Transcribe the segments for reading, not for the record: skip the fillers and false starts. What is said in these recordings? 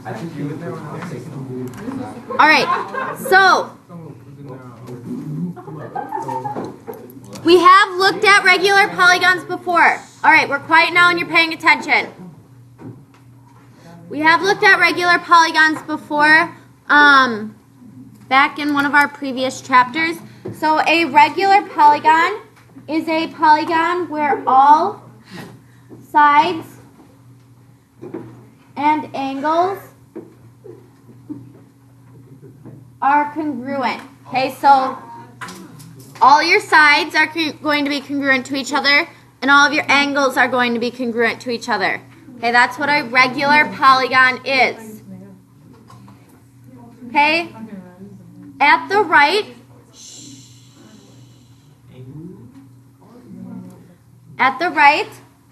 All right, so we have looked at regular polygons before. All right, we're quiet now and you're paying attention. We have looked at regular polygons before back in one of our previous chapters. So a regular polygon is a polygon where all sides and angles are congruent. Okay, so all your sides are going to be congruent to each other, and all of your angles are going to be congruent to each other. Okay, that's what a regular polygon is. Okay, at the right,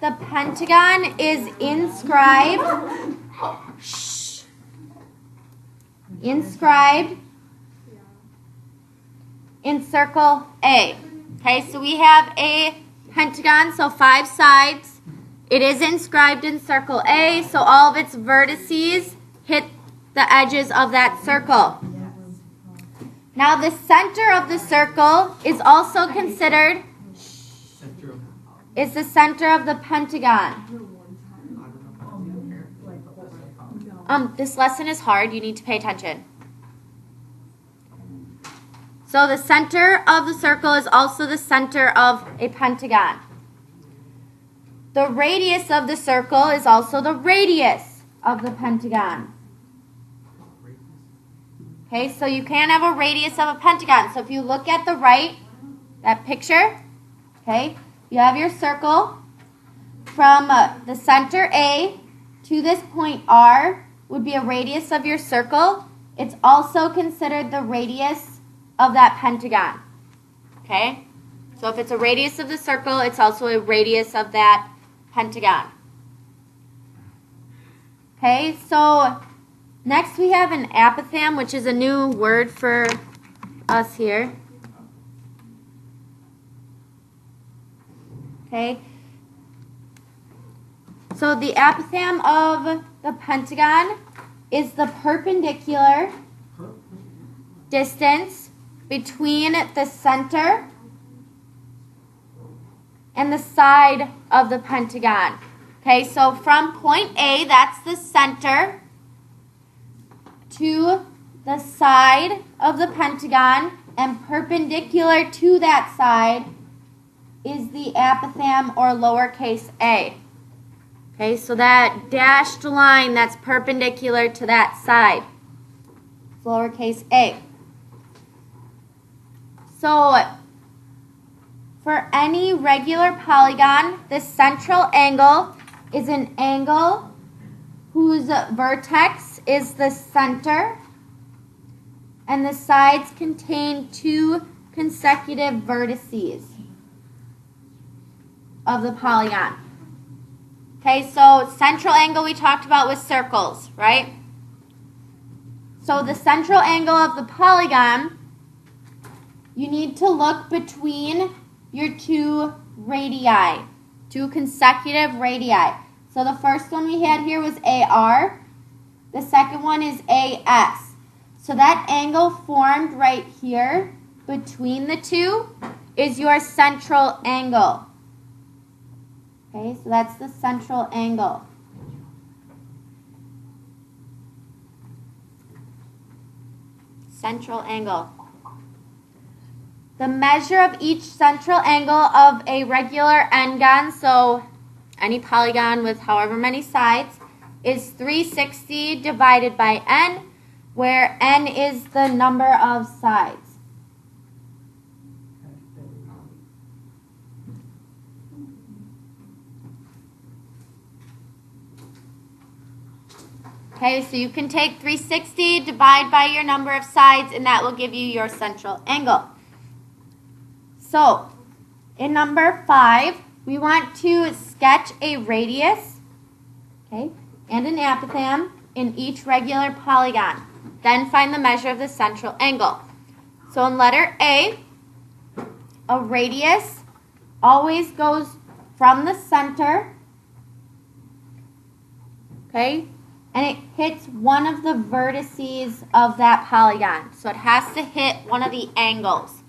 the pentagon is inscribed in circle A. Okay, so we have a pentagon, so 5 sides. It is inscribed in circle A, so all of its vertices hit the edges of that circle. Now the center of the circle is also considered the center of the pentagon. This lesson is hard. You need to pay attention. So the center of the circle is also the center of a pentagon. The radius of the circle is also the radius of the pentagon. Okay, so you can have a radius of a pentagon. So if you look at the right, that picture, okay, you have your circle from the center A to this point R would be a radius of your circle. It's also considered the radius of that pentagon. Okay? So if it's a radius of the circle, it's also a radius of that pentagon. Okay, so next we have an apothem, which is a new word for us here. Okay, so the apothem of the pentagon is the perpendicular distance between the center and the side of the pentagon. Okay, so from point A, that's the center, to the side of the pentagon, and perpendicular to that side is the apothem, or lowercase a. Okay, so that dashed line that's perpendicular to that side, lowercase a. So for any regular polygon, the central angle is an angle whose vertex is the center, and the sides contain 2 consecutive vertices of the polygon. Okay, so central angle we talked about with circles, right? So the central angle of the polygon, you need to look between your 2 radii, 2 consecutive radii. So the first one we had here was AR. The second one is AS. So that angle formed right here between the 2 is your central angle. Okay, so that's the central angle. Central angle. The measure of each central angle of a regular n-gon, so any polygon with however many sides, is 360 divided by n, where n is the number of sides. Okay, so you can take 360, divide by your number of sides, and that will give you your central angle. So, in number 5, we want to sketch a radius, okay, and an apothem in each regular polygon. Then find the measure of the central angle. So in letter A, a radius always goes from the center, okay, and it hits one of the vertices of that polygon. So it has to hit one of the angles.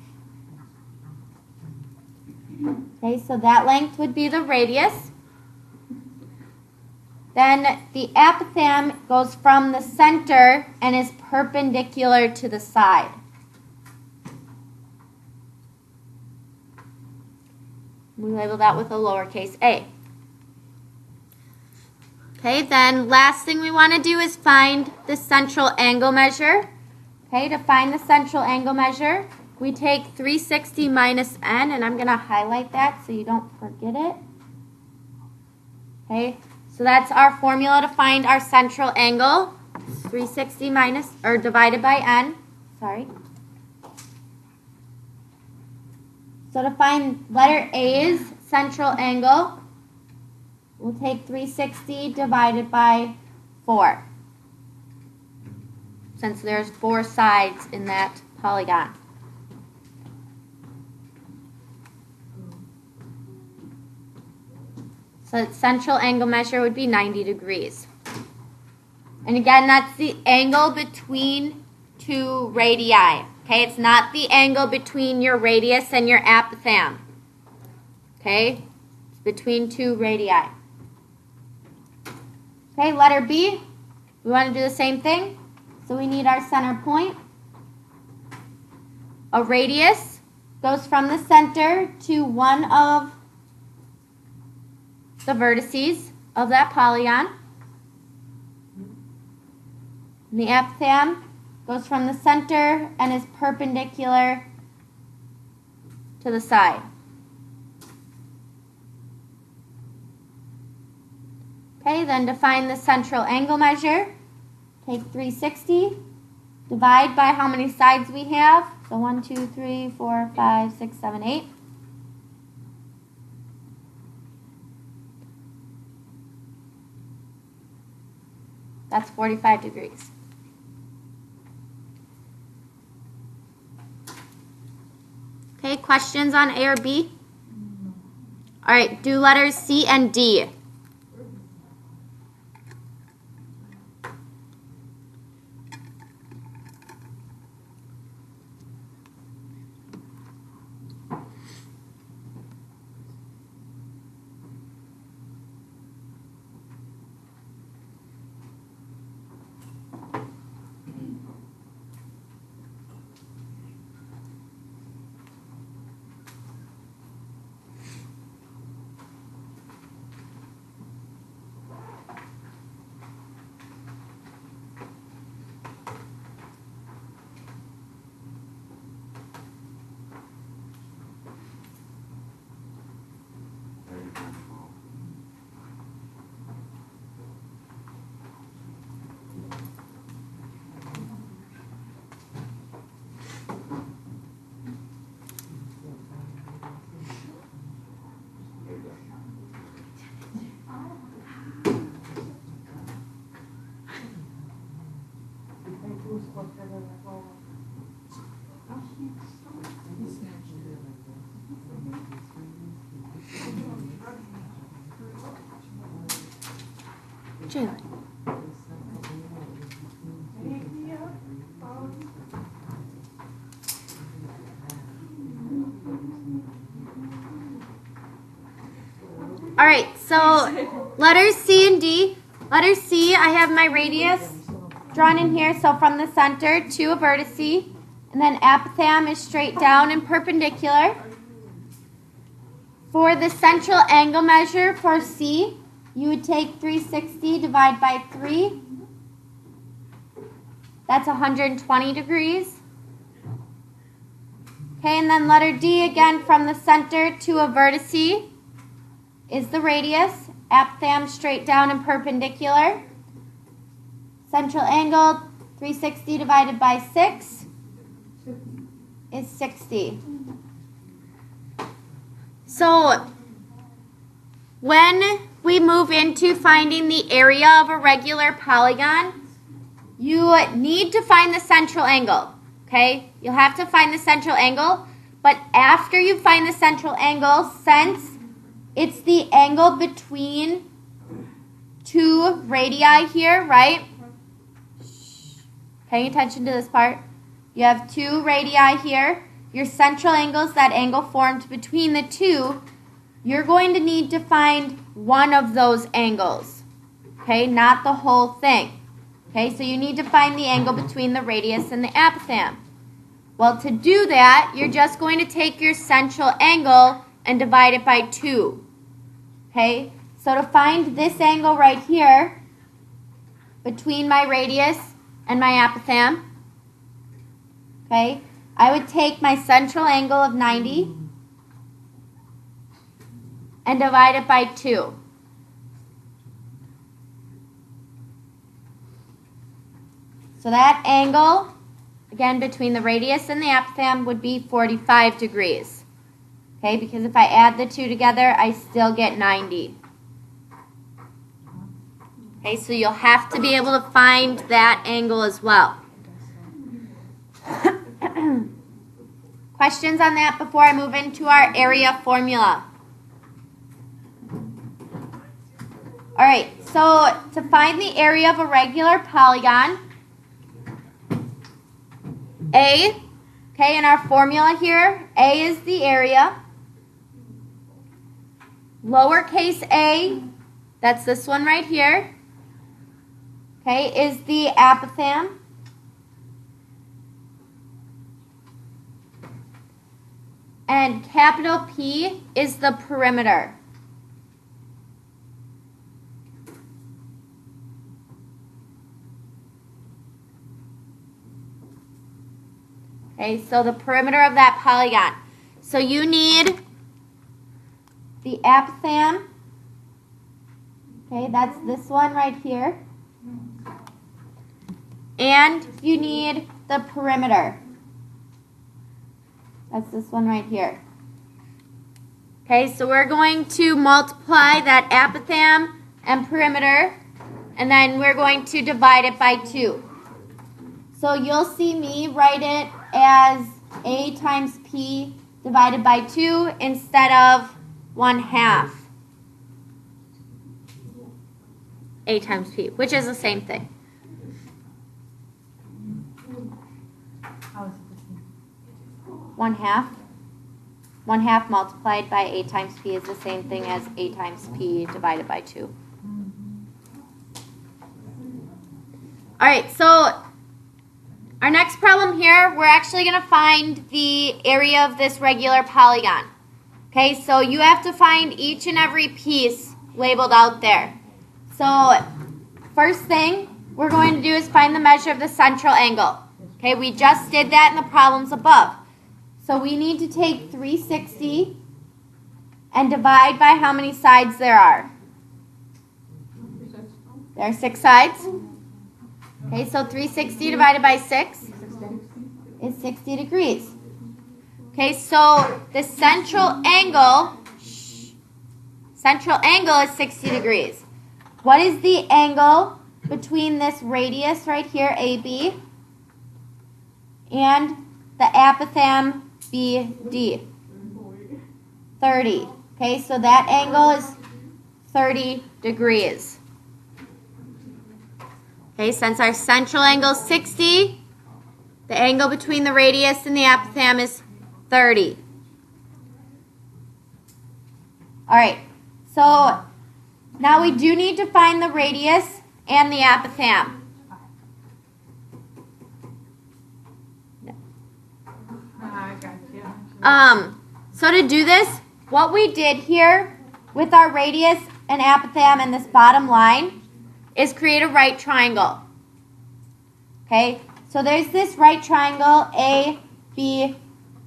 Okay, so that length would be the radius. Then the apitham goes from the center and is perpendicular to the side. We label that with a lowercase a. Okay, then last thing we want to do is find the central angle measure. Okay, to find the central angle measure, we take 360 minus n, and I'm going to highlight that so you don't forget it. Okay, so that's our formula to find our central angle. 360 minus, or divided by n, sorry. So to find letter A's central angle, we'll take 360 divided by 4, since there's 4 sides in that polygon. So its central angle measure would be 90 degrees. And again, that's the angle between two radii. Okay, it's not the angle between your radius and your apitham. Okay, it's between two radii. Okay, letter B, we want to do the same thing. So we need our center point. A radius goes from the center to one of the vertices of that polygon. And the apitham goes from the center and is perpendicular to the side. Okay, then to find the central angle measure, take 360, divide by how many sides we have. So 1, 2, 3, 4, 5, 6, 7, 8. That's 45 degrees. Okay, questions on A or B? All right, do letters C and D. Jalen. All right, so letters C and D. Letter C, I have my radius drawn in here. So from the center to a vertice, and then apitham is straight down and perpendicular. For the central angle measure for C, you would take 360 divided by 3. That's 120 degrees. Okay, and then letter D, again, from the center to a vertice is the radius. Apitham straight down and perpendicular. Central angle, 360 divided by 6 is 60. So when we move into finding the area of a regular polygon, you need to find the central angle. Okay? You'll have to find the central angle, but after you find the central angle, since it's the angle between two two radii here, right? Paying attention to this part. You have two radii here. Your central angle is that angle formed between the two. You're going to need to find one of those angles, okay, not the whole thing. Okay, so you need to find the angle between the radius and the apothem. Well, to do that, you're just going to take your central angle and divide it by 2. Okay, so to find this angle right here, between my radius and my apothem, okay, I would take my central angle of 90 and divide it by 2. So that angle, again, between the radius and the apothem would be 45 degrees. Okay, because if I add the two together, I still get 90. Okay, so you'll have to be able to find that angle as well. Questions on that before I move into our area formula? All right, so to find the area of a regular polygon, A, okay, in our formula here, A is the area. Lowercase a, that's this one right here, okay, is the apothem. And capital P is the perimeter. Okay, so the perimeter of that polygon. So you need the apothem. Okay, that's this one right here. And you need the perimeter. That's this one right here. Okay, so we're going to multiply that apothem and perimeter, and then we're going to divide it by 2. So you'll see me write it as A times P divided by 2 instead of 1/2 A times P, which is the same thing. How is it the same? 1/2. 1/2 multiplied by A times P is the same thing as A times P divided by 2. All right, so our next problem here, we're actually going to find the area of this regular polygon. Okay, so you have to find each and every piece labeled out there. So first thing we're going to do is find the measure of the central angle. Okay, we just did that in the problems above. So we need to take 360 and divide by how many sides there are. There are 6 sides. Okay, so 360 divided by 6 is 60 degrees. Okay, so the central angle is 60 degrees. What is the angle between this radius right here, AB, and the apothem, BD? 30. Okay, so that angle is 30 degrees. Okay, since our central angle is 60, the angle between the radius and the apothem is 30. All right, so now we do need to find the radius and the apothem. I got you. So to do this, what we did here with our radius and apothem and this bottom line is create a right triangle. Okay, so there's this right triangle A, B,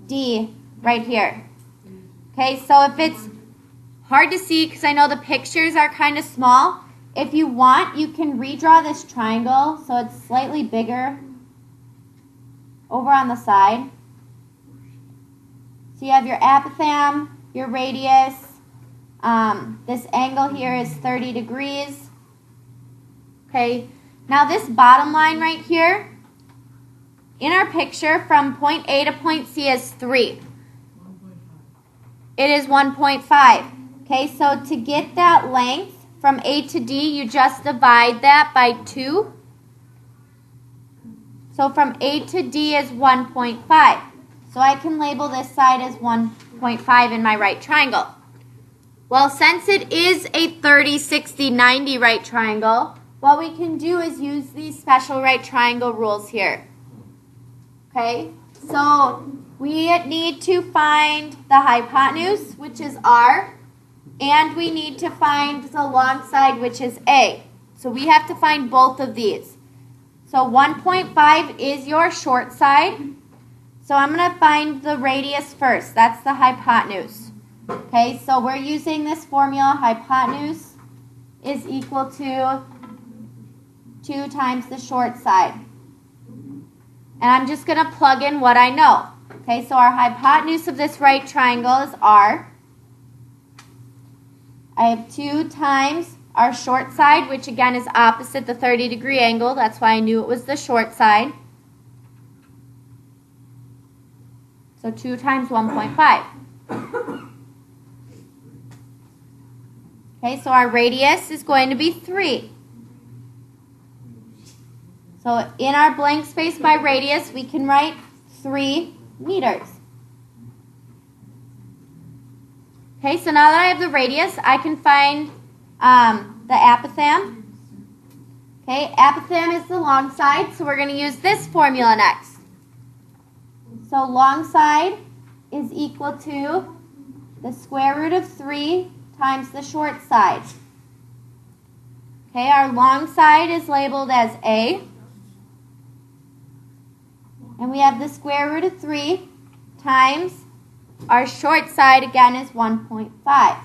D right here. Okay, so if it's hard to see because I know the pictures are kind of small, if you want, you can redraw this triangle so it's slightly bigger over on the side. So you have your apothem, your radius. This angle here is 30 degrees. Okay, now this bottom line right here, in our picture from point A to point C is 3. It is 1.5. Okay, so to get that length, from A to D, you just divide that by 2. So from A to D is 1.5. So I can label this side as 1.5 in my right triangle. Well, since it is a 30, 60, 90 right triangle, what we can do is use these special right triangle rules here. Okay, so we need to find the hypotenuse, which is R, and we need to find the long side, which is A. So we have to find both of these. So 1.5 is your short side. So I'm going to find the radius first. That's the hypotenuse. Okay, so we're using this formula. Hypotenuse is equal to 2 times the short side. And I'm just going to plug in what I know. Okay, so our hypotenuse of this right triangle is R. I have 2 times our short side, which again is opposite the 30-degree angle. That's why I knew it was the short side. So 2 times 1.5. Okay, so our radius is going to be 3. So in our blank space by radius, we can write 3 meters. Okay, so now that I have the radius, I can find the apothem. Okay, apothem is the long side, so we're going to use this formula next. So long side is equal to the square root of 3 times the short side. Okay, our long side is labeled as A. And we have the square root of 3 times our short side, again, is 1.5.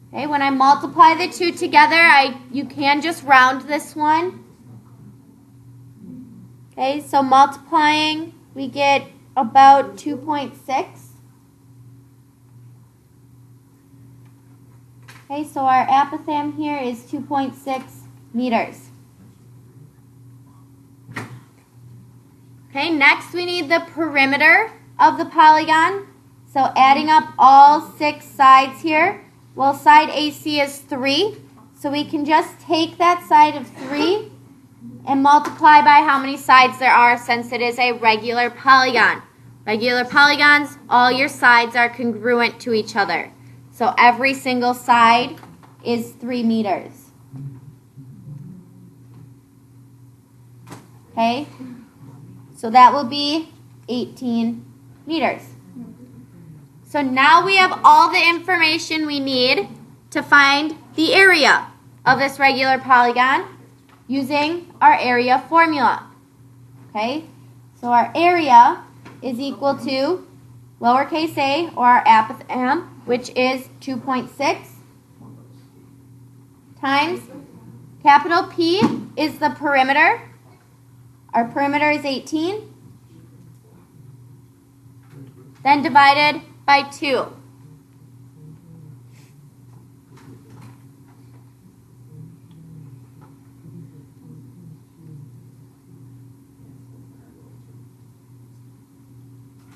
Okay, when I multiply the two together, you can just round this one. Okay, so multiplying, we get about 2.6. Okay, so our apothem here is 2.6 meters. Okay, next we need the perimeter of the polygon. So adding up all 6 sides here, well, side AC is 3. So we can just take that side of 3 and multiply by how many sides there are, since it is a regular polygon. Regular polygons, all your sides are congruent to each other. So every single side is 3 meters. Okay, so that will be 18 meters. So now we have all the information we need to find the area of this regular polygon using our area formula. Okay, so our area is equal to lowercase a, or our apothem, which is 2.6, times capital P is the perimeter. Our perimeter is 18. Then divided by 2.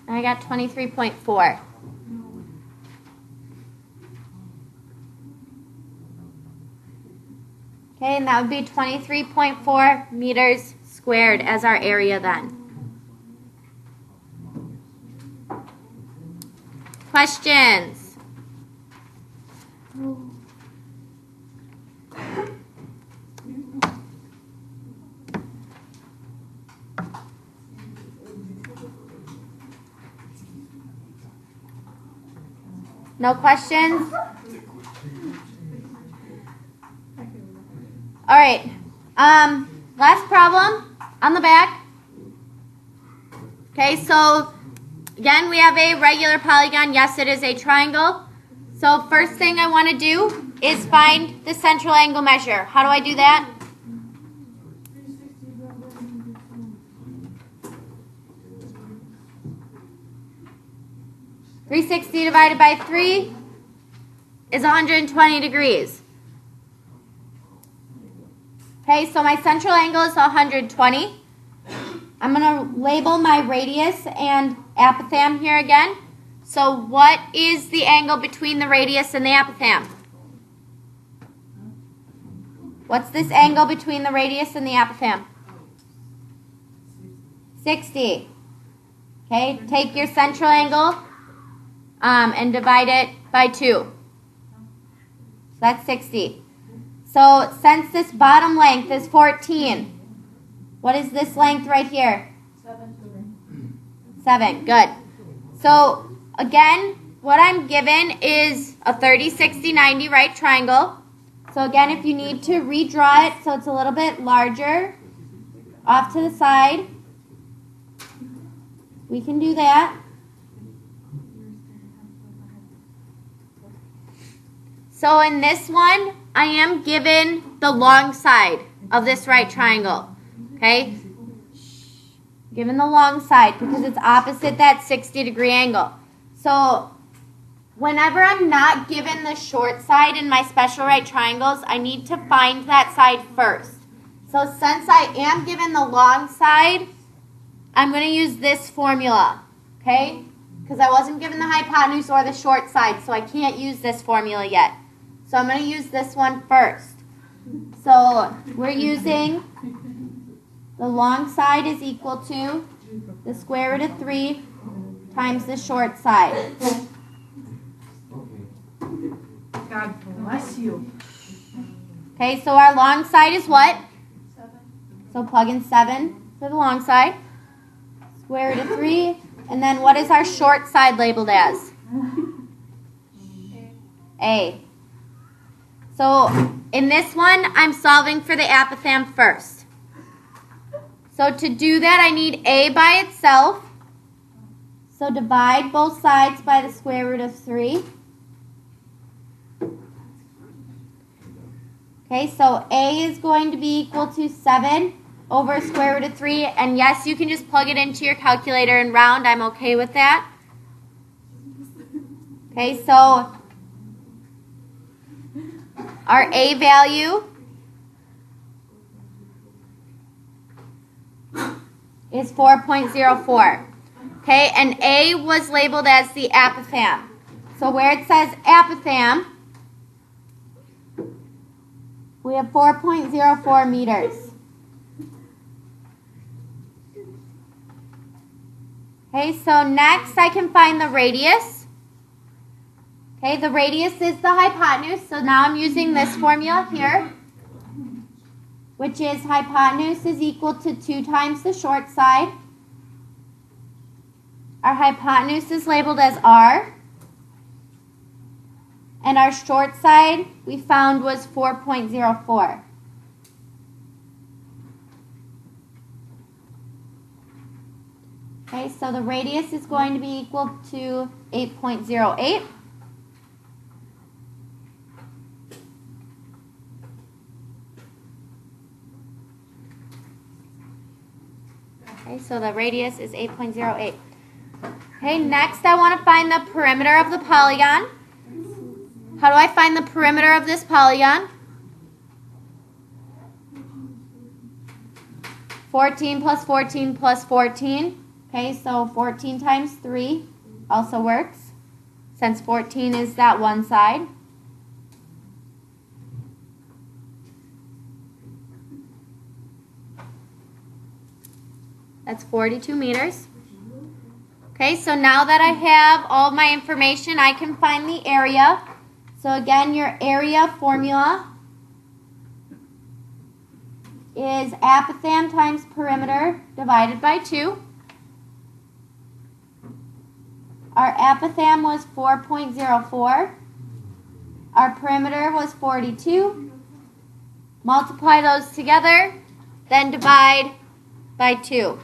I got 23.4. Okay, and that would be 23.4 meters squared as our area then. Questions? No questions? All right. Last problem on the back. Okay, so again, we have a regular polygon. Yes, it is a triangle. So first thing I want to do is find the central angle measure. How do I do that? $360 divided by 3 is 120 degrees. Okay, so my central angle is 120. I'm going to label my radius and apothem here again. So what is the angle between the radius and the apothegm? What's this angle between the radius and the apothegm? 60. Okay, take your central angle and divide it by 2. So that's 60. So since this bottom length is 14, what is this length right here? 7. Good. So again, what I'm given is a 30, 60, 90 right triangle. So again, if you need to redraw it so it's a little bit larger off to the side, we can do that. So in this one, I am given the long side of this right triangle. Okay? Given the long side because it's opposite that 60-degree angle. So whenever I'm not given the short side in my special right triangles, I need to find that side first. So since I am given the long side, I'm going to use this formula, okay? Because I wasn't given the hypotenuse or the short side, so I can't use this formula yet. So I'm going to use this one first. So we're using the long side is equal to the square root of 3 times the short side. God bless you. Okay, so our long side is what? 7. So plug in 7 for the long side. Square root of 3. And then what is our short side labeled as? A. So in this one, I'm solving for the apothegm first. So to do that, I need A by itself. So divide both sides by the square root of 3. Okay, so A is going to be equal to 7 over square root of 3. And yes, you can just plug it into your calculator and round. I'm okay with that. Okay, so our A value is 4.04. Okay, and A was labeled as the apothegm. So where it says apothegm, we have 4.04 meters. Okay, so next I can find the radius. Okay, the radius is the hypotenuse, so now I'm using this formula here, which is hypotenuse is equal to 2 times the short side. Our hypotenuse is labeled as R. And our short side we found was 4.04. Okay, so the radius is going to be equal to 8.08. Okay, so the radius is 8.08. Okay, next I want to find the perimeter of the polygon. How do I find the perimeter of this polygon? 14 plus 14 plus 14. Okay, so 14 times 3 also works, since 14 is that one side. That's 42 meters. Okay, so now that I have all my information, I can find the area. So again, your area formula is apothegm times perimeter divided by 2. Our apothegm was 4.04. Our perimeter was 42. Multiply those together, then divide by 2.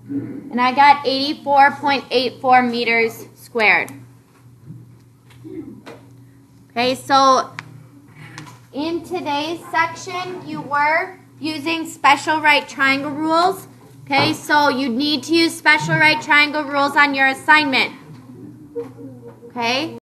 And I got 84.84 meters squared. Okay, so in today's section, you were using special right triangle rules. Okay, so you need to use special right triangle rules on your assignment. Okay.